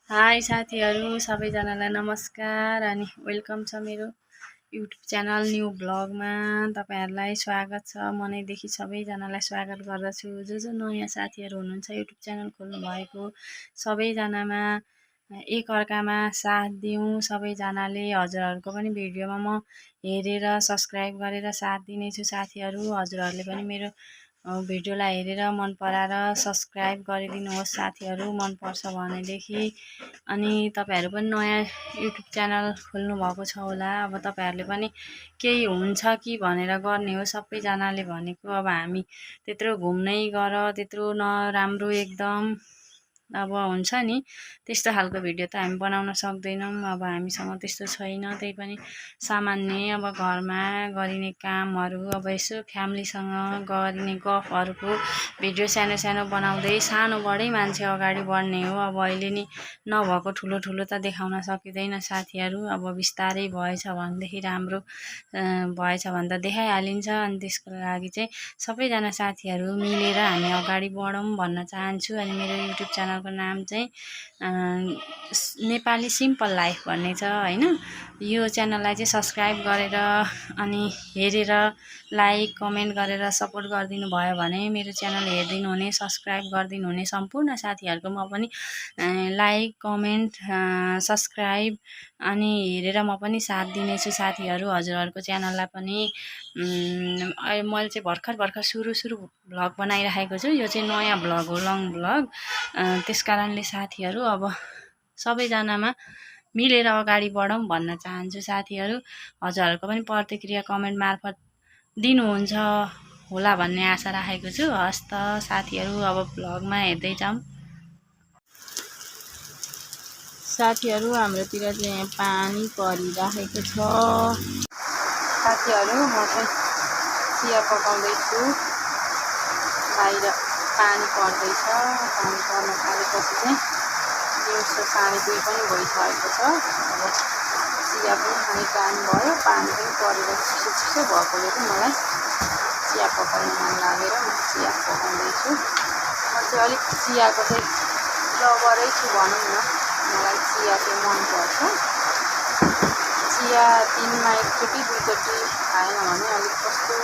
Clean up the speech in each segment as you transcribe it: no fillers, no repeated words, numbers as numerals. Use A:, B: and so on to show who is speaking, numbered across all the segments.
A: High साथीहरू सबैजनालाई नमस्कार अनि वेलकम छ मेरो युट्युब च्यानल न्यू ब्लगमा। तपाईहरुलाई स्वागत छ। मनैदेखि सबैजनालाई स्वागत गर्दछु। जो नयाँ साथीहरू हुनुहुन्छ युट्युब च्यानल खोल्नु भएको सबैजनामा एक अर्कामा साथ दिउँ। सबैजनाले हजुरहरूको पनि भिडियोमा म हेरेर सब्स्क्राइब गरेर साथ दिनेछु साथीहरू। हजुरहरूले पनि मेरो भिडियोलाई हेरेर मन पराएर सब्स्क्राइब गरिदिनुहोस् साथीहरू, मन पर्छ भनेदेखि। अनि तपाईहरु पनि नयाँ युट्युब च्यानल खोल्नु भएको छ होला। अब तपाईहरुले पनि केही हुन्छ कि भनेर गर्ने हो सबैजनाले भनेको। अब हामी त्यत्रो घुम्नै गर त्यत्रो नराम्रो एकदम अब हुन्छ नि त्यस्तो खालको भिडियो त हामी बनाउन सक्दैनौं। अब हामीसँग त्यस्तो छैन। त्यही पनि सामान्य अब घरमा गरिने कामहरू अब यसो फ्यामिलीसँग गरिने गफहरूको भिडियो सानो सानो बनाउँदै सानोबाटै मान्छे अगाडि बढ्ने हो। अब अहिले नि नभएको ठुलो ठुलो त देखाउन सकिँदैन साथीहरू। अब बिस्तारै भएछ भनेदेखि राम्रो भएछ भने त देखाइहालिन्छ। अनि त्यसको लागि चाहिँ सबैजना साथीहरू मिलेर हामी अगाडि बढौँ भन्न चाहन्छु। अनि मेरो युट्युब च्यानलको नाम चाहिँ नेपाली सिम्पल लाइफ भन्ने छ हैन। यो च्यानललाई चाहिँ सब्स्क्राइब गरेर अनि हेरेर लाइक कमेन्ट गरेर सपोर्ट गरिदिनु भयो भने मेरो च्यानल हेरिदिनु हुने सब्स्क्राइब गरिदिनु हुने सम्पूर्ण साथीहरूको म पनि लाइक कमेन्ट सब्स्क्राइब अनि हेरेर म पनि साथ दिनेछु साथीहरू। हजुरहरूको च्यानललाई पनि मैले चाहिँ भर्खर सुरु भ्लग बनाइराखेको छु। यो चाहिँ नयाँ भ्लग हो, लङ भ्लग। त्यसकारणले साथीहरू अब सबैजनामा मिलेर अगाडि बढौँ भन्न चाहन्छु साथीहरू। हजुरहरूको पनि प्रतिक्रिया कमेन्ट मार्फत दिनुहुन्छ होला भन्ने आशा राखेको छु। हस् त साथीहरू, अब भ्लगमा हेर्दै जाऊँ। साथीहरू हाम्रोतिर चाहिँ पानी परिरहेको छ। साथीहरू म चाहिँ चिया पकाउँदैछु। बाहिर पानी पर्दैछ। पानी पर्न थालेपछि चाहिँ दिउँसो 2:30 पनि भइसकेको छ। अब चिया पनि खाने टाइम भयो। पानी पनि परेर चिसो भएकोले चाहिँ मलाई चिया पकाउन मन लागेर म चिया पकाउँदैछु। म चाहिँ अलिक चियाको चाहिँ लभरै छु भनौँ न। मलाई चिया चाहिँ मनपर्छ। चिया दिनमा एकचोटि दुईचोटि खाएन भने अलिक कस्तो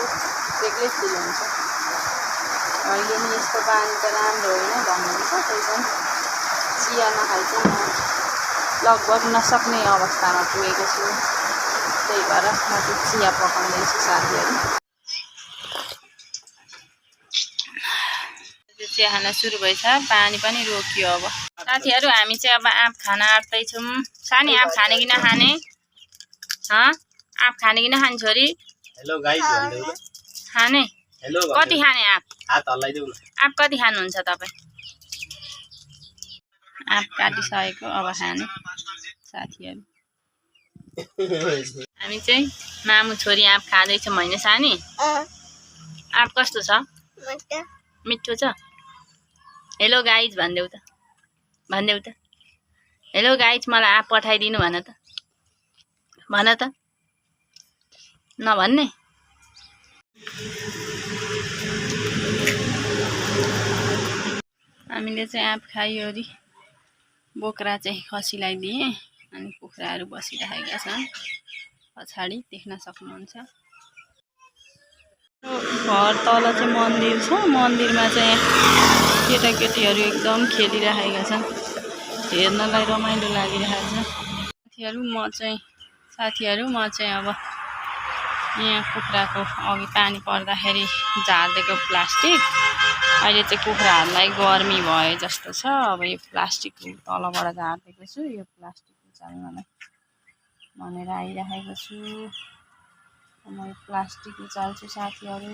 A: बेग्लै फिल हुन्छ। अहिले नि यस्तो बानी त राम्रो होइन भन्नुहुन्छ। त्यही पनि चिया नखाइ चाहिँ म लगभग नसक्ने अवस्थामा पुगेको छु। त्यही भएर म चाहिँ चिया पकाउँदैछु साथीहरू। चिया खान सुरु भएछ। पानी पनि रोकियो। अब साथीहरू हामी चाहिँ अब आँप खान आँट्दैछौँ। सानी आँप खाने कि नखाने? आँप खाने कि नखाने छोरी?
B: हेलो गाइस भन्देऊ ल।
A: खाने?
B: हेलो
A: कति खाने आँप?
B: हात हल्लाइदेऊ न।
A: आँप कति खानुहुन्छ तपाईँ? आँप काटिसकेको अब खाने साथीहरू। हामी चाहिँ मामु छोरी आँप खाँदैछौँ होइन सानी? आँप कस्तो छ? मिठो छ? हेलो गाइज भन्देऊ त। भन्देऊ त। हेलो गाइज मलाई आँप पठाइदिनु भन त। भन त। नभन्ने? हामीले चाहिँ आँप खाइवरी बोक्रा चाहिँ खसीलाई दिएँ। अनि कुखुराहरू बसिरहेका छन् पछाडि देख्न सक्नुहुन्छ। घर तल चाहिँ मन्दिर छ। मन्दिरमा चाहिँ केटाकेटीहरू एकदम खेलिरहेका छन्। हेर्नलाई रमाइलो लागिरहेको छ साथीहरू। म चाहिँ अब यहाँ कुखुराको अघि पानी पर्दाखेरि झार्दिएको प्लास्टिक। अहिले चाहिँ कुखुराहरूलाई गर्मी भए जस्तो छ। अब यो प्लास्टिक तलबाट झार्दिएको छु। यो प्लास्टिक उचाल्नलाई भनेर आइरहेको छु। म यो प्लास्टिक उचाल्छु साथीहरू।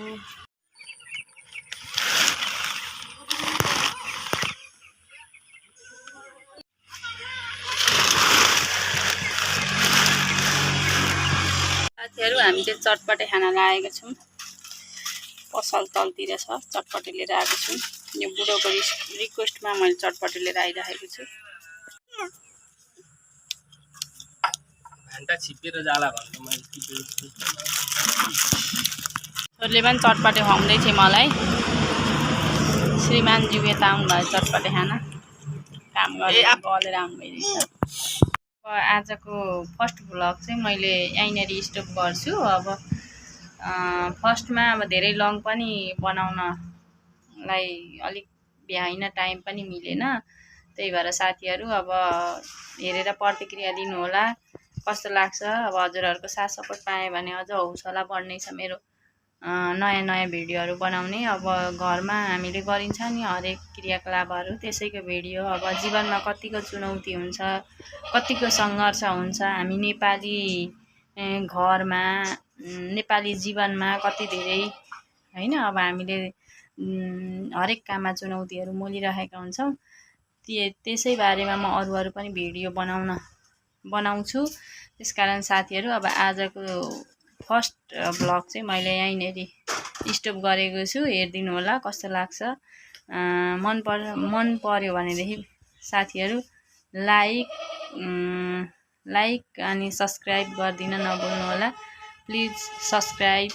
A: साथीहरू हामी चाहिँ चटपटे खाना लागेका छौँ। पसल तलतिर छ। चटपटे लिएर आएको छु। यो बुढोको रिक्वेस्टमा मैले चटपटे लिएर आइरहेको छु।
B: घन्टा छिपेर जाला भनेर मैले टिपेको छु।
A: छोरीले पनि चटपटे खुवाउँदै थिए मलाई। श्रीमानज्यू यता आउनुभयो चटपटे खाना। काम गरेर गलेर आउनु भइरहेछ। अब आजको फर्स्ट भ्लग चाहिँ मैले यहीँनिर स्टप गर्छु। अब फर्स्टमा अब धेरै लङ पनि बनाउनलाई अलिक भ्याइन, टाइम पनि मिलेन। त्यही भएर साथीहरू अब हेरेर प्रतिक्रिया दिनुहोला कस्तो लाग्छ। अब हजुरहरूको साथ सपोर्ट पाएँ भने अझ हौसला बढ्नेछ मेरो नयाँ नयाँ भिडियोहरू बनाउने। अब घरमा हामीले गरिन्छ नि हरेक क्रियाकलापहरू, त्यसैको भिडियो। अब जीवनमा कतिको चुनौती हुन्छ, कतिको सङ्घर्ष हुन्छ। हामी नेपाली घरमा नेपाली जीवनमा कति धेरै होइन, अब हामीले हरेक काममा चुनौतीहरू मोलिरहेका हुन्छौँ। त्यसै बारेमा म अरू पनि भिडियो बनाउँछु। त्यसकारण साथीहरू अब आजको फर्स्ट भ्लग चाहिँ मैले यहीँनिर स्टप गरेको छु। हेरिदिनु होला कस्तो लाग्छ। मन पर्यो भनेदेखि साथीहरू लाइक अनि सब्सक्राइब गरिदिन नभुल्नु होला। Please subscribe